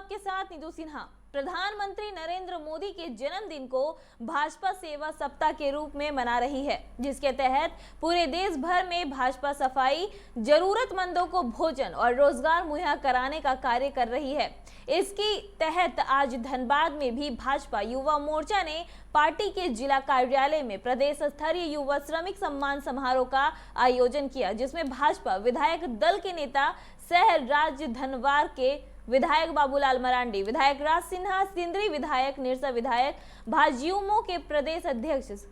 आपके साथ नीतू सिन्हा। प्रधानमंत्री नरेंद्र मोदी के जन्मदिन को भाजपा सेवा सप्ताह के रूप में मना रही है, जिसके तहत पूरे देश भर में भाजपा सफाई, जरूरतमंदों को भोजन और रोजगार मुहैया कराने का कार्य कर रही है। इसके तहत आज धनबाद में भी भाजपा युवा मोर्चा ने पार्टी के जिला कार्यालय में प्रदेश स्तरीय युवा श्रमिक सम्मान समारोह का आयोजन किया, जिसमें भाजपा विधायक दल के नेता सह राज्य धनबाद के विधायक बाबूलाल मरांडी, विधायक राज सिन्हा, सिंदरी विधायक, निरसा विधायक, भाजयुमो के प्रदेश अध्यक्ष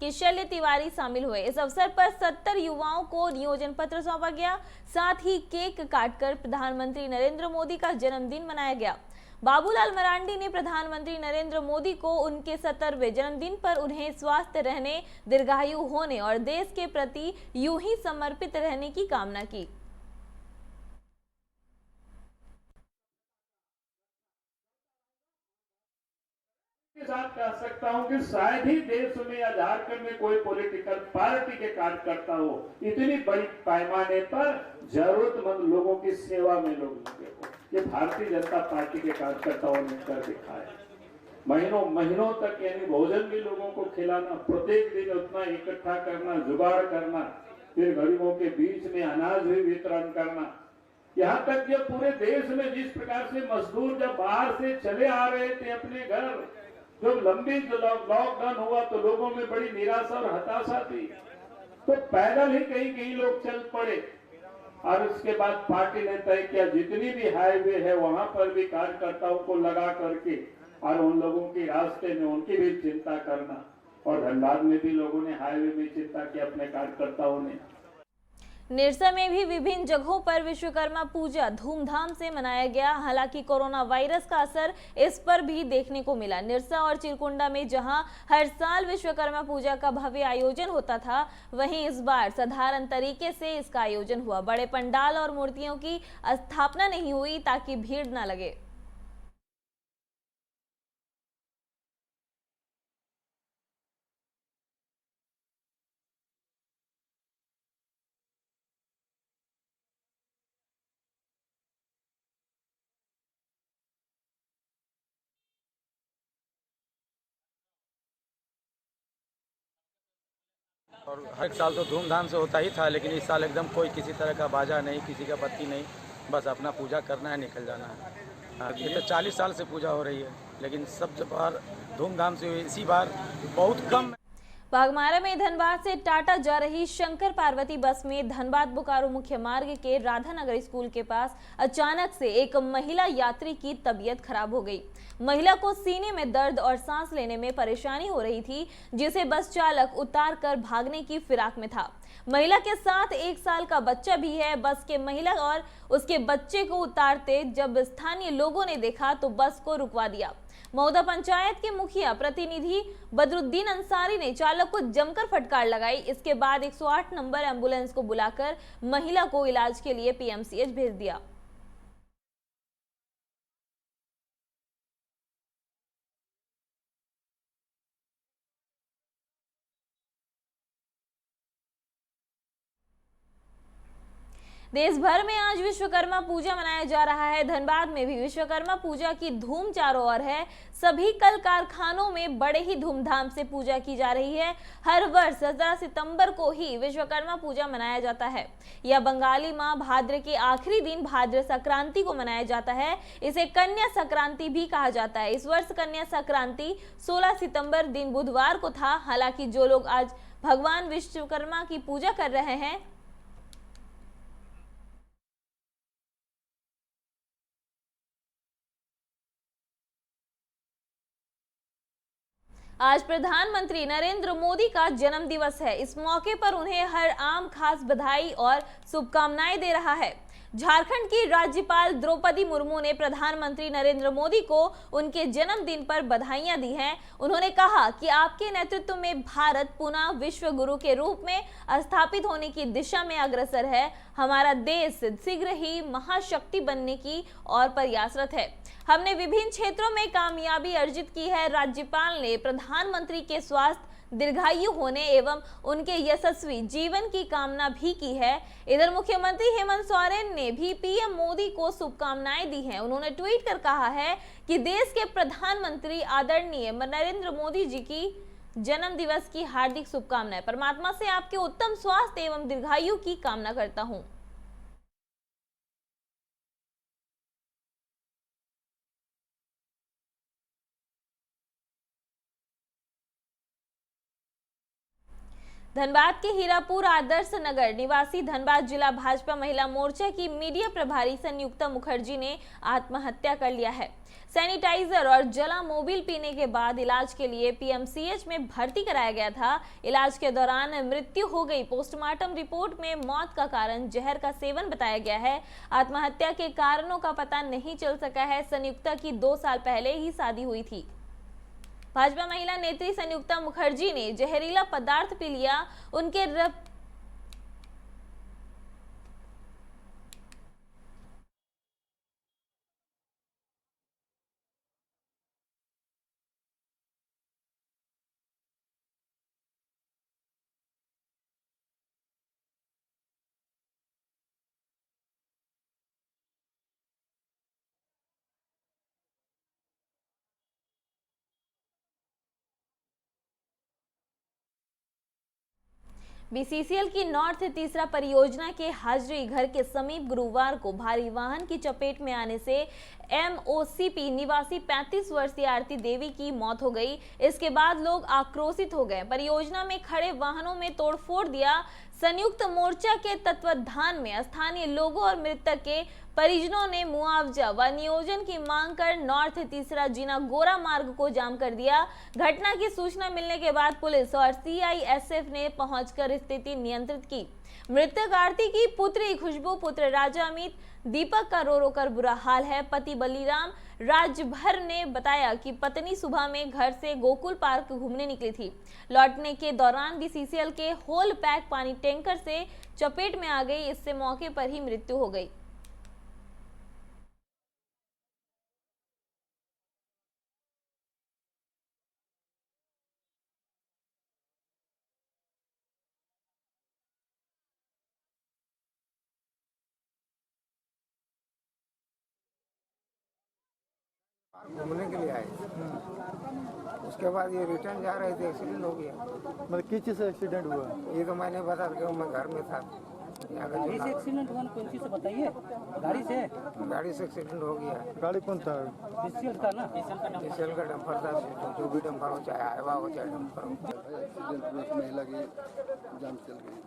किशल्य तिवारी शामिल हुए। इस अवसर पर 70 युवाओं को नियोजन पत्र सौंपा गया। साथ ही केक काटकर प्रधानमंत्री नरेंद्र मोदी का जन्मदिन मनाया गया। बाबूलाल मरांडी ने प्रधानमंत्री नरेंद्र मोदी को उनके 70वें जन्मदिन पर उन्हें स्वस्थ रहने, दीर्घायु होने और देश के प्रति यूं ही समर्पित रहने की कामना की। के साथ कह सकता हूं कि शायद ही देश में या झारखंड में कोई पॉलिटिकल पार्टी के कार्यकर्ता हो इतनी बड़ी पैमाने पर जरूरतमंद लोगों की सेवा में लोग लगे हो। ये भारतीय जनता पार्टी के कार्यकर्ताओं ने कर दिखाया। महीनों महीनों तक यानी भोजन भी लोगों को खिलाना, प्रत्येक दिन उतना इकट्ठा करना, जुगाड़ करना, फिर गरीबों के बीच में अनाज भी वितरण करना। यहाँ तक कि पूरे देश में जिस प्रकार से मजदूर जब बाहर से चले आ रहे थे अपने घर, जब लंबी लॉकडाउन हुआ तो लोगों में बड़ी निराशा और हताशा थी, तो पैदल ही कहीं लोग चल पड़े। और उसके बाद पार्टी ने तय किया जितनी भी हाईवे है वहां पर भी कार्यकर्ताओं को लगा करके और उन लोगों के रास्ते में उनकी भी चिंता करना। और धनबाद में भी लोगों ने हाईवे में चिंता की अपने कार्यकर्ताओं ने। निरसा में भी विभिन्न जगहों पर विश्वकर्मा पूजा धूमधाम से मनाया गया। हालांकि कोरोना वायरस का असर इस पर भी देखने को मिला। निरसा और चिरकुंडा में जहां हर साल विश्वकर्मा पूजा का भव्य आयोजन होता था, वहीं इस बार साधारण तरीके से इसका आयोजन हुआ। बड़े पंडाल और मूर्तियों की स्थापना नहीं हुई ताकि भीड़ न लगे। और हर साल तो धूमधाम से होता ही था, लेकिन इस साल एकदम कोई किसी तरह का बाजा नहीं, किसी का बत्ती नहीं, बस अपना पूजा करना है, निकल जाना है। ये तो 40 साल से पूजा हो रही है, लेकिन सब बार धूमधाम से हुई, इसी बार बहुत कम। बागमारा में धनबाद से टाटा जा रही शंकर पार्वती बस में धनबाद बोकारो मुख्य मार्ग के राधानगर स्कूल के पास अचानक से एक महिला यात्री की तबीयत खराब हो गई। महिला को सीने में दर्द और सांस लेने में परेशानी हो रही थी, जिसे बस चालक उतार कर भागने की फिराक में था। महिला के साथ 1 साल का बच्चा भी है। बस के महिला और उसके बच्चे को उतारते जब स्थानीय लोगों ने देखा तो बस को रुकवा दिया। मौदा पंचायत के मुखिया प्रतिनिधि बदरुद्दीन अंसारी ने चालक को जमकर फटकार लगाई। इसके बाद 108 नंबर एम्बुलेंस को बुलाकर महिला को इलाज के लिए पीएमसीएच भेज दिया। देश भर में आज विश्वकर्मा पूजा मनाया जा रहा है। धनबाद में भी विश्वकर्मा पूजा की धूम चारों ओर है। सभी कल कारखानों में बड़े ही धूमधाम से पूजा की जा रही है। हर वर्ष 17 सितंबर को ही विश्वकर्मा पूजा मनाया जाता है। यह बंगाली माह भाद्र के आखिरी दिन भाद्र संक्रांति को मनाया जाता है। इसे कन्या संक्रांति भी कहा जाता है। इस वर्ष कन्या संक्रांति 16 सितंबर दिन बुधवार को था। हालांकि जो लोग आज भगवान विश्वकर्मा की पूजा कर रहे हैं, आज प्रधानमंत्री नरेंद्र मोदी का जन्म दिवस है। इस मौके पर उन्हें हर आम खास बधाई और शुभकामनाएं दे रहा है। झारखंड की राज्यपाल द्रौपदी मुर्मू ने प्रधानमंत्री नरेंद्र मोदी को उनके जन्मदिन पर बधाइयां दी हैं। उन्होंने कहा कि आपके नेतृत्व में भारत पुनः विश्व गुरु के रूप में स्थापित होने की दिशा में अग्रसर है। हमारा देश शीघ्र ही महाशक्ति बनने की ओर प्रयासरत है। हमने विभिन्न क्षेत्रों में कामयाबी अर्जित की है। राज्यपाल ने प्रधानमंत्री के स्वास्थ्य, दीर्घायु होने एवं उनके यशस्वी जीवन की कामना भी की है। इधर मुख्यमंत्री हेमंत सोरेन ने भी पीएम मोदी को शुभकामनाएं दी हैं। उन्होंने ट्वीट कर कहा है कि देश के प्रधानमंत्री आदरणीय नरेंद्र मोदी जी की जन्म दिवस की हार्दिक शुभकामनाएं। परमात्मा से आपके उत्तम स्वास्थ्य एवं दीर्घायु की कामना करता हूं। धनबाद के हीरापुर आदर्श नगर निवासी धनबाद जिला भाजपा महिला मोर्चा की मीडिया प्रभारी संयुक्ता मुखर्जी ने आत्महत्या कर लिया है। सैनिटाइजर और जला मोबिल पीने के बाद इलाज के लिए पीएमसीएच में भर्ती कराया गया था। इलाज के दौरान मृत्यु हो गई। पोस्टमार्टम रिपोर्ट में मौत का कारण जहर का सेवन बताया गया है। आत्महत्या के कारणों का पता नहीं चल सका है। संयुक्ता की 2 साल पहले ही शादी हुई थी। भाजपा महिला नेत्री संयुक्ता मुखर्जी ने जहरीला पदार्थ पी लिया। उनके बीसीसीएल की नॉर्थ तीसरा परियोजना के हाजरी घर के समीप गुरुवार को भारी वाहन की चपेट में आने से एमओसीपी निवासी 35 वर्षीय आरती देवी की मौत हो गई। इसके बाद लोग आक्रोशित हो गए। परियोजना में खड़े वाहनों में तोड़फोड़ दिया। संयुक्त मोर्चा के तत्वाधान में स्थानीय लोगों और मृतक के परिजनों ने मुआवजा व नियोजन की मांग कर नॉर्थ तीसरा जीना गोरा मार्ग को जाम कर दिया। घटना की सूचना मिलने के बाद पुलिस और सीआईएसएफ ने पहुंचकर स्थिति नियंत्रित की। मृतक आरती की पुत्री खुशबू, पुत्र राजा अमित, दीपक का रो रो कर बुरा हाल है। पति बलिराम राजभर ने बताया कि पत्नी सुबह में घर से गोकुल पार्क घूमने निकली थी। लौटने के दौरान बीसीसीएल के होल पैक पानी टैंकर से चपेट में आ गई। इससे मौके पर ही मृत्यु हो गई। घूमने के लिए आए, उसके बाद ये रिटर्न जा रहे थे, एक्सीडेंट हो गया। मतलब किस चीज़ से एक्सीडेंट हुआ? ये तो मैंने बता दिया, मैं घर में था। गाड़ी से एक्सीडेंट हुआ? कौन चीज़ से बताइए? गाड़ी से एक्सीडेंट हो गया। गाड़ी कौन था? बीसीएल था ना? बीसीएल का डंपर था। जो भी डंपर हो, चाहे आयवा हो चाहे डंपर हो। एक्सीडेंट में महिला की जान चल गई।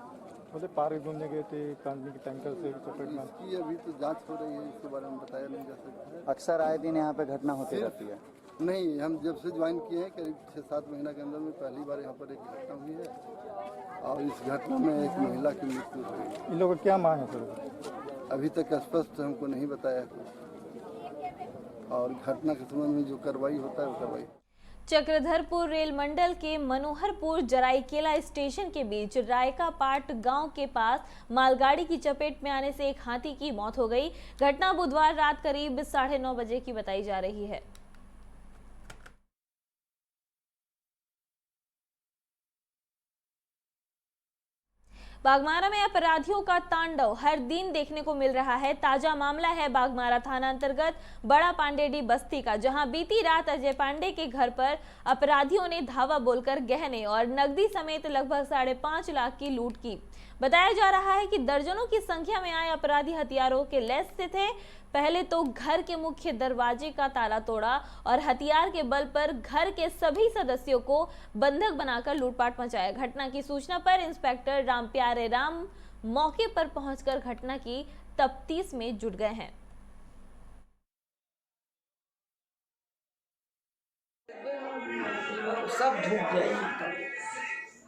मतलब पार्क घूमने गए थे, पानी की टैंकर से चपेट में। इसकी अभी तो जांच हो रही है, इसके बारे में बताया नहीं जा सकता। अक्सर आए दिन यहाँ पे घटना होती रहती है? नहीं, हम जब से ज्वाइन किए हैं करीब 6-7 महीना के अंदर में पहली बार यहाँ पर एक घटना हुई है और इस घटना में एक महिला की मृत्यु हुई। इन लोगों को क्या मांग है सर? अभी तक स्पष्ट हमको नहीं बताया कुछ, और घटना के संबंध में जो कार्रवाई होता है वो कार्रवाई। चक्रधरपुर रेल मंडल के मनोहरपुर जराईकेला स्टेशन के बीच रायकापाट गांव के पास मालगाड़ी की चपेट में आने से एक हाथी की मौत हो गई। घटना बुधवार रात करीब 9:30 बजे की बताई जा रही है। बागमारा में अपराधियों का तांडव हर दिन देखने को मिल रहा है। ताजा मामला है बागमारा थाना अंतर्गत बड़ा पांडेडी बस्ती का, जहां बीती रात अजय पांडे के घर पर अपराधियों ने धावा बोलकर गहने और नकदी समेत लगभग 5.5 लाख की लूट की। बताया जा रहा है कि दर्जनों की संख्या में आए अपराधी हथियारों के लैस से थे। पहले तो घर के मुख्य दरवाजे का ताला तोड़ा और हथियार के बल पर घर के सभी सदस्यों को बंधक बनाकर लूटपाट मचाया। घटना की सूचना पर इंस्पेक्टर रामप्यारे राम मौके पर पहुंचकर घटना की तफ्तीश में जुट गए हैं। सब धूप गए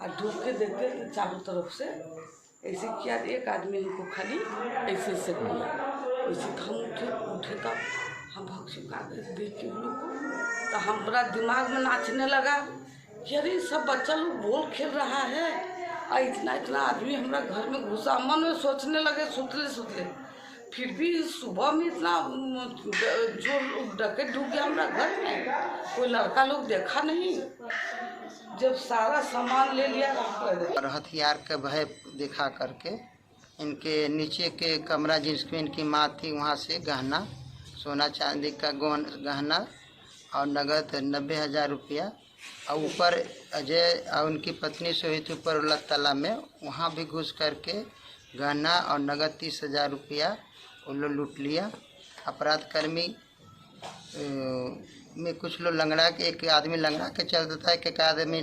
और धूप के देखते चारों तरफ से ऐसे किया। एक आदमी हमको खाली ऐसे ऐसे किया, ऐसे हम उठे तब हम भाग चुका गए देख के हम लोग को। तो हमारा दिमाग में नाचने लगा कि अरे सब बच्चा लोग बोल खेल रहा है और इतना आदमी हमारा घर में घुसा। मन में सोचने लगे सुतले फिर भी सुबह में इतना जो डकैत ढूक गया हमारा घर में, कोई लड़का लोग देखा नहीं। जब सारा सामान ले लिया और हथियार का भय दिखा करके इनके नीचे के कमरा जिसमें इनकी माँ थी वहाँ से गहना, सोना चांदी का गहना और नगद 90,000 रुपया, और ऊपर अजय और उनकी पत्नी सोई थी ऊपर वाला ताला में, वहाँ भी घुस करके गहना और नगद 30,000 रुपया उन लोग लूट लिया। अपराध कर्मी में कुछ लोग लंगड़ा के, एक आदमी लंगड़ा के चलता था, एक आदमी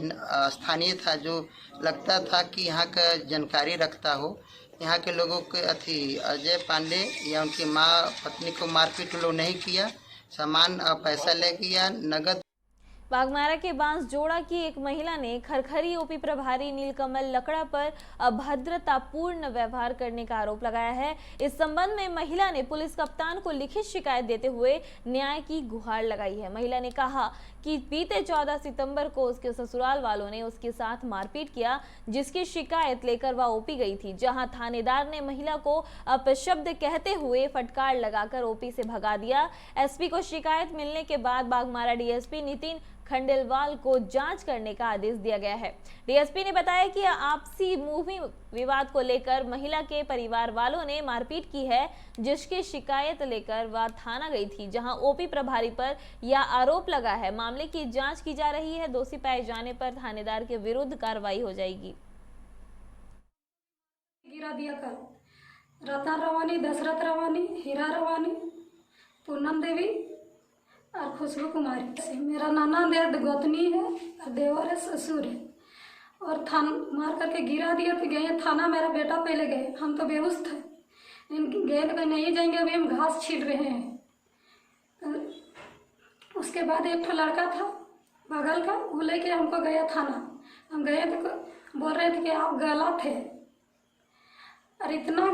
स्थानीय था जो लगता था कि यहाँ का जानकारी रखता हो। यहाँ के लोगों के अजय पांडे या उनकी माँ पत्नी को मारपीट लोग नहीं किया, सामान और पैसा ले गया, नगद। बागमारा के बांसजोड़ा की एक महिला ने खरखरी ओपी प्रभारी नीलकमल लकड़ा पर अभद्रतापूर्ण व्यवहार करने का आरोप लगाया है। इस संबंध में महिला ने पुलिस कप्तान को लिखित शिकायत देते हुए न्याय की गुहार लगाई है। महिला ने कहा कि बीते 14 सितंबर को उसके ससुराल वालों ने उसके साथ मारपीट किया, जिसकी शिकायत लेकर वह ओपी गई थी, जहां थानेदार ने महिला को अपशब्द कहते हुए फटकार लगाकर ओपी से भगा दिया। एसपी को शिकायत मिलने के बाद बागमारा डीएसपी नितिन खंडेलवाल को जांच करने का आदेश दिया गया है। डीएसपी ने बताया कि आपसी भूमि विवाद को लेकर महिला के परिवार वालों ने मारपीट की है, जिसकी शिकायत लेकर वह थाना गई थी, जहां ओपी प्रभारी पर यह आरोप लगा है। मामले की जांच की जा रही है। दोषी पाए जाने पर थानेदार के विरुद्ध कार्रवाई हो जाएगी। गिरा दिया कल रतन रवानी, दशरथ रवानी, हीरा रवानी, पूनम देवी और खुशबू कुमारी से। मेरा नाना गोतनी है और देवर है, ससुर है, और मार करके गिरा दिया। तो गए थाना, मेरा बेटा पहले गए, हम तो बेहोश थे, गए तो नहीं जाएंगे, अभी हम घास छील रहे हैं। तो उसके बाद एक लड़का था बगल का, वो लेके हमको गया थाना। हम गए तो बोल रहे थे कि आप गलत है, और इतना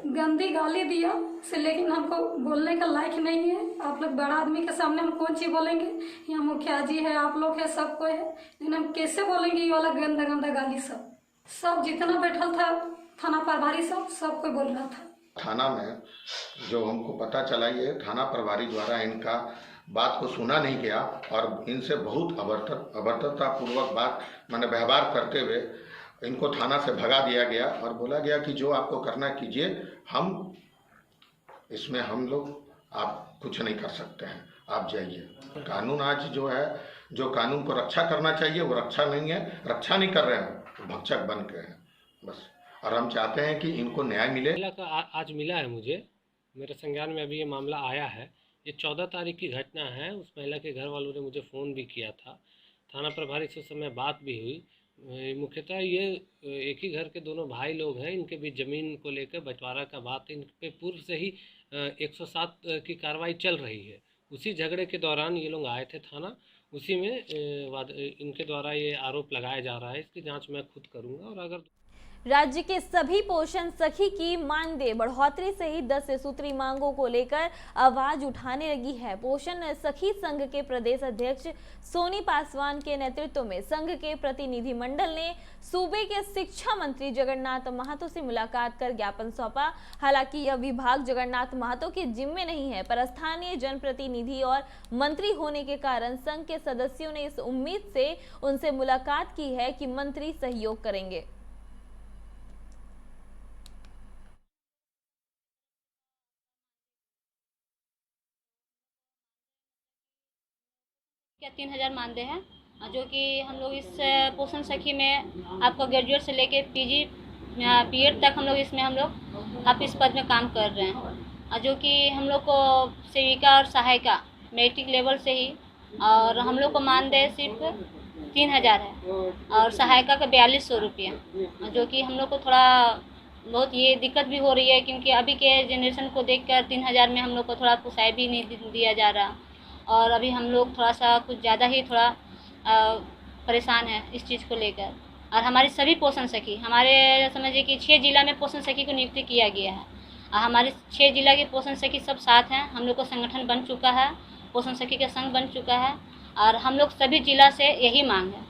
गंदी गाली दिया से, लेकिन हमको बोलने का लायक नहीं है। आप लोग बड़ा आदमी के सामने हम कौन चीज़ बोलेंगे, यहाँ मुखिया जी है, आप लोग है, सब कोई है, लेकिन हम कैसे बोलेंगे ये वाला गंदा गंदा गाली। सब जितना बैठल था थाना प्रभारी सब कोई बोल रहा था। थाना में जो हमको पता चला, ये थाना प्रभारी द्वारा इनका बात को सुना नहीं गया और इनसे बहुत अभद्रतापूर्वक बात माने व्यवहार करते हुए इनको थाना से भगा दिया गया और बोला गया कि जो आपको करना कीजिए, हम इसमें हम लोग आप कुछ नहीं कर सकते हैं, आप जाइए। कानून आज जो है, जो कानून को रक्षा करना चाहिए वो रक्षा नहीं है, रक्षा नहीं कर रहे हैं, भक्षक बन के हैं बस। और हम चाहते हैं कि इनको न्याय मिले। आज मिला है मुझे, मेरे संज्ञान में अभी ये मामला आया है। ये 14 तारीख की घटना है। उस महिला के घर वालों ने मुझे फ़ोन भी किया था, थाना प्रभारी से उस समय बात भी हुई। मुख्यतः ये एक ही घर के दोनों भाई लोग हैं, इनके बीच ज़मीन को लेकर बंटवारा का बात, इन पे पूर्व से ही 107 की कार्रवाई चल रही है। उसी झगड़े के दौरान ये लोग आए थे थाना, उसी में इनके द्वारा ये आरोप लगाया जा रहा है। इसकी जांच मैं खुद करूँगा। और अगर राज्य के सभी पोषण सखी की मानदेय बढ़ोतरी सहित 10 सूत्री मांगों को लेकर आवाज उठाने लगी है। पोषण सखी संघ के प्रदेश अध्यक्ष सोनी पासवान के नेतृत्व में संघ के प्रतिनिधि मंडल ने सूबे के शिक्षा मंत्री जगन्नाथ महतो से मुलाकात कर ज्ञापन सौंपा। हालांकि यह विभाग जगन्नाथ महतो के जिम्मे नहीं है, पर स्थानीय जनप्रतिनिधि और मंत्री होने के कारण संघ के सदस्यों ने इस उम्मीद से उनसे मुलाकात की है कि मंत्री सहयोग करेंगे। क्या 3000 मानदेय हैं, जो कि हम लोग इस पोषण सखी में आपका ग्रेजुएट से लेके पीजी बीएड तक हम लोग इसमें हम लोग आप इस पद में काम कर रहे हैं, जो कि हम लोग को सेविका और सहायिका मैट्रिक लेवल से ही, और हम लोग को मानदेय सिर्फ 3000 है और सहायिका का 4200 रुपया, जो कि हम लोग को थोड़ा बहुत ये दिक्कत भी हो रही है, क्योंकि अभी के जनरेशन को देखकर 3000 में हम लोग को थोड़ा पुसाई भी नहीं दिया जा रहा, और अभी हम लोग थोड़ा सा कुछ ज़्यादा ही थोड़ा परेशान है इस चीज़ को लेकर। और हमारी सभी पोषण सखी, हमारे समझिए कि 6 जिला में पोषण सखी को नियुक्ति किया गया है, और हमारे 6 जिला के पोषण सखी सब साथ हैं। हम लोग का संगठन बन चुका है, पोषण सखी का संघ बन चुका है, और हम लोग सभी जिला से यही मांग है।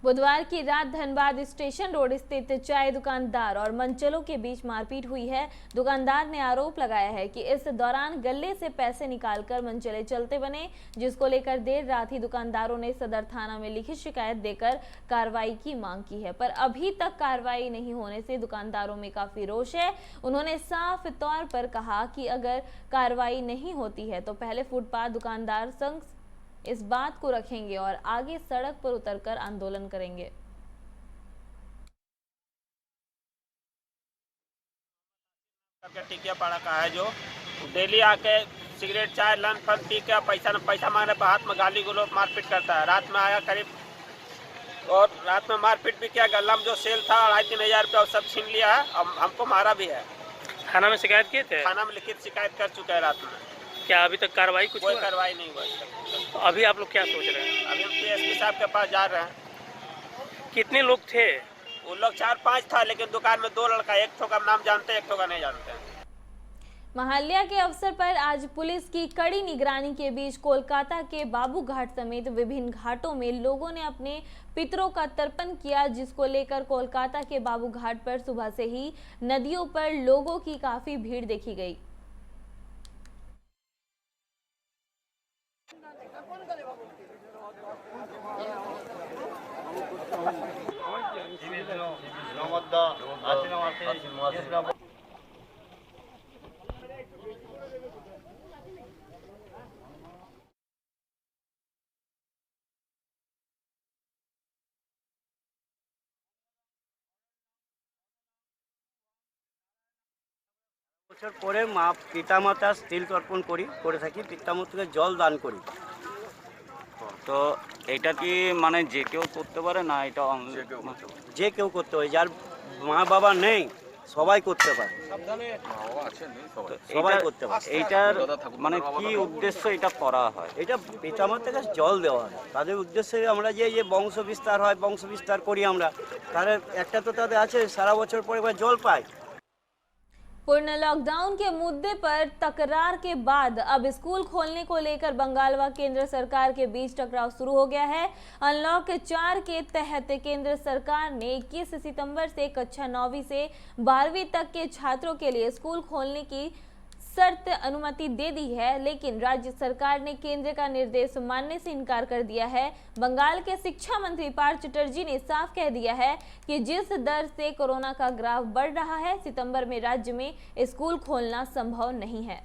बुधवार की रात धनबाद स्टेशन रोड स्थित चाय दुकानदार और मनचलों के बीच मारपीट हुई है। दुकानदार ने आरोप लगाया है कि इस दौरान गले से पैसे निकालकर मनचले चलते बने, जिसको लेकर देर रात ही दुकानदारों ने सदर थाना में लिखित शिकायत देकर कार्रवाई की मांग की है, पर अभी तक कार्रवाई नहीं होने से दुकानदारों में काफी रोष है। उन्होंने साफ तौर पर कहा कि अगर कार्रवाई नहीं होती है तो पहले फुटपाथ दुकानदार संघ इस बात को रखेंगे और आगे सड़क पर उतरकर आंदोलन करेंगे। टिकिया पाड़ा का है जो डेली आके सिगरेट चाय लन फल पी के पैसा मांगने पर हाथ में गाली गलौज मारपीट करता है। रात में आया करीब और रात में मारपीट भी किया। गला में जो सेल था 2,500-3,000 रुपया वो सब छीन लिया है। हमको मारा भी है। थाना में शिकायत किए थे? थाना में लिखित शिकायत कर चुका है रात में। क्या अभी तक कार्रवाई कोई कार्रवाई नहीं हुआ? तो अभी आप लोग क्या सोच रहे हैं? अभी हम एसपी साहब के पास जा रहे हैं। कितने लोग थे? वो लोग 4-5 था, लेकिन दुकान में 2 लड़का, एक ठो का नाम जानते हैं, एक ठो का नहीं जानते हैं। महाल्या के अवसर पर आज पुलिस की कड़ी निगरानी के बीच कोलकाता के बाबू घाट समेत विभिन्न घाटों में लोगों ने अपने पितरों का तर्पण किया, जिसको लेकर कोलकाता के बाबू घाट पर सुबह से ही नदियों पर लोगों की काफी भीड़ देखी गई। বছর পরে মা পিতামাতার তিল তর্পণ করে থাকি, পিতামাতাকে জল দান করি। তো এটা কি মানে যে কেউ করতে পারে না? এটা যে কেউ করতে পারে, যার মা বাবা নেই সবাই করতে পারে, সবাই করতে পারে। এইটার মানে কি উদ্দেশ্য এটা করা হয়? এটা পিতামাতাকে জল দেওয়া হয়, তাদের উদ্দেশ্যে আমরা যে বংশ বিস্তার হয়, বংশ বিস্তার করি আমরা, তাদের একটা তো তাদের আছে সারা বছর পরে জল পায়। पूर्ण लॉकडाउन के मुद्दे पर तकरार के बाद अब स्कूल खोलने को लेकर बंगाल व केंद्र सरकार के बीच टकराव शुरू हो गया है। अनलॉक 4 के तहत केंद्र सरकार ने 21 सितंबर से कक्षा 9वीं से 12वीं तक के छात्रों के लिए स्कूल खोलने की शर्त अनुमति दे दी है, लेकिन राज्य सरकार ने केंद्र का निर्देश मानने से इनकार कर दिया है। बंगाल के शिक्षा मंत्री पार्थ चटर्जी ने साफ कह दिया है कि जिस दर से कोरोना का ग्राफ बढ़ रहा है, सितंबर में राज्य में स्कूल खोलना संभव नहीं है।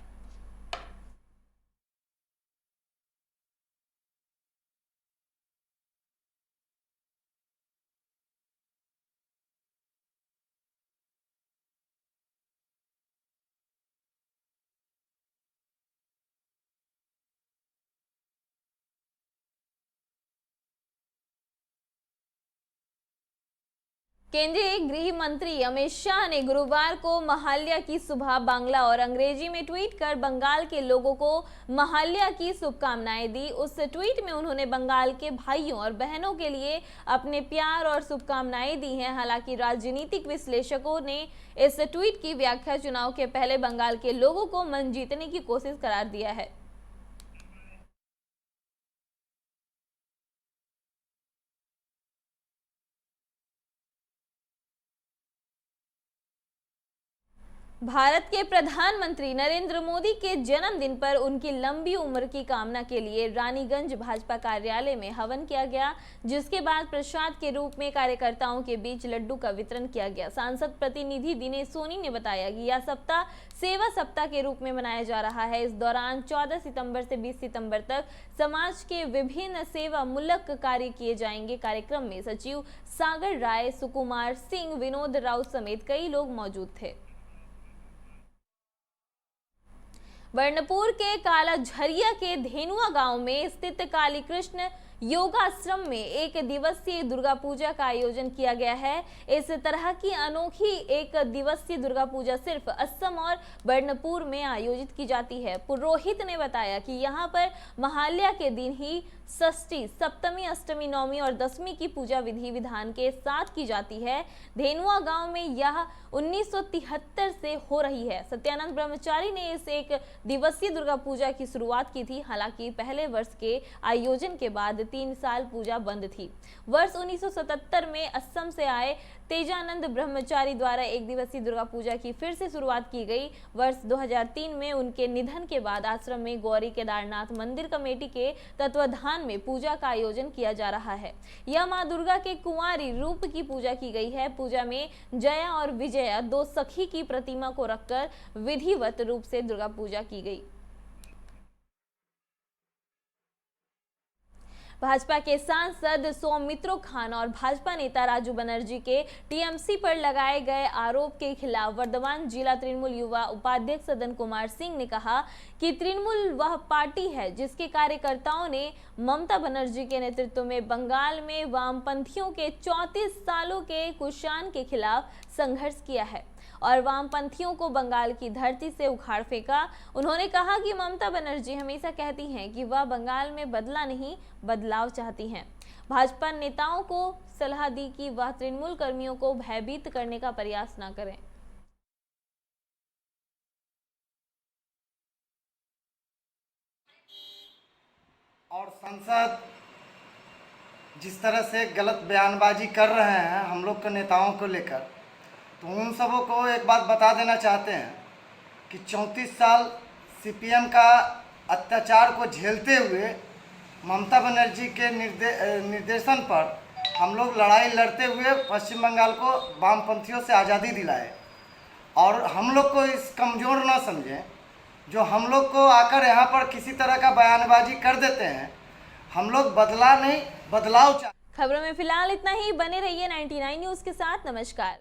केंद्रीय गृह मंत्री अमित शाह ने गुरुवार को महाल्या की सुबह बांग्ला और अंग्रेजी में ट्वीट कर बंगाल के लोगों को महाल्या की शुभकामनाएं दी। उस ट्वीट में उन्होंने बंगाल के भाइयों और बहनों के लिए अपने प्यार और शुभकामनाएं दी हैं। हालांकि राजनीतिक विश्लेषकों ने इस ट्वीट की व्याख्या चुनाव के पहले बंगाल के लोगों को मन जीतने की कोशिश करार दिया है। भारत के प्रधानमंत्री नरेंद्र मोदी के जन्मदिन पर उनकी लंबी उम्र की कामना के लिए रानीगंज भाजपा कार्यालय में हवन किया गया, जिसके बाद प्रसाद के रूप में कार्यकर्ताओं के बीच लड्डू का वितरण किया गया। सांसद प्रतिनिधि दिनेश सोनी ने बताया कि यह सप्ताह सेवा सप्ताह के रूप में मनाया जा रहा है। इस दौरान 14 सितंबर से 20 सितंबर तक समाज के विभिन्न सेवा मूलक कार्य किए जाएंगे। कार्यक्रम में सचिव सागर राय, सुकुमार सिंह, विनोद राउत समेत कई लोग मौजूद थे। बर्नपुर के काला झरिया के धेनुआ गांव में स्थित काली कृष्ण योगाश्रम में 1 दिवसीय दुर्गा पूजा का आयोजन किया गया है। इस तरह की अनोखी 1 दिवसीय दुर्गा पूजा सिर्फ असम और बर्नपुर में आयोजित की जाती है। पुरोहित ने बताया कि यहां पर महाल्या के दिन ही षष्ठी, सप्तमी, अष्टमी, नवमी और दशमी की पूजा विधि विधान के साथ की जाती है। धेनुआ गांव में यह 1973 से हो रही है। सत्यानंद ब्रह्मचारी ने इस 1 दिवसीय दुर्गा पूजा की शुरुआत की थी। हालांकि पहले वर्ष के आयोजन के बाद 3 साल पूजा बंद थी। वर्ष 1977 में असम से आए तेजानंद ब्रह्मचारी द्वारा एक दिवसीय दुर्गा पूजा की फिर से शुरुआत की गई। वर्ष 2003 में उनके निधन के बाद आश्रम में गौरी केदारनाथ मंदिर कमेटी के तत्वाधान में पूजा का आयोजन किया जा रहा है। यह मां दुर्गा के कुंवारी रूप की पूजा की गई है। पूजा में जया और विजया 2 सखी की प्रतिमा को रखकर विधिवत रूप से दुर्गा पूजा की गई। भाजपा के सांसद सौमित्रो खान और भाजपा नेता राजू बनर्जी के टीएमसी पर लगाए गए आरोप के खिलाफ वर्धमान जिला तृणमूल युवा उपाध्यक्ष सदन कुमार सिंह ने कहा कि तृणमूल वह पार्टी है जिसके कार्यकर्ताओं ने ममता बनर्जी के नेतृत्व में बंगाल में वामपंथियों के 34 सालों के कुशान के खिलाफ संघर्ष किया है और वामपंथियों को बंगाल की धरती से उखाड़ फेंका। उन्होंने कहा कि ममता बनर्जी हमेशा कहती हैं कि वह बंगाल में बदला नहीं, बदलाव चाहती हैं। भाजपा नेताओं को सलाह दी कि वह तृणमूल कर्मियों को भयभीत करने का प्रयास न करें। और सांसद जिस तरह से गलत बयानबाजी कर रहे हैं हम लोग के नेताओं को लेकर, तो उन सबों को एक बात बता देना चाहते हैं कि 34 साल सीपीएम का अत्याचार को झेलते हुए ममता बनर्जी के निर्देशन पर हम लोग लड़ाई लड़ते हुए पश्चिम बंगाल को वामपंथियों से आज़ादी दिलाए। और हम लोग को इस कमज़ोर न समझें जो हम लोग को आकर यहाँ पर किसी तरह का बयानबाजी कर देते हैं। हम लोग बदला नहीं, बदलाव चाहते हैं। खबरों में फिलहाल इतना ही। बने रहिए 99 न्यूज़ के साथ। नमस्कार।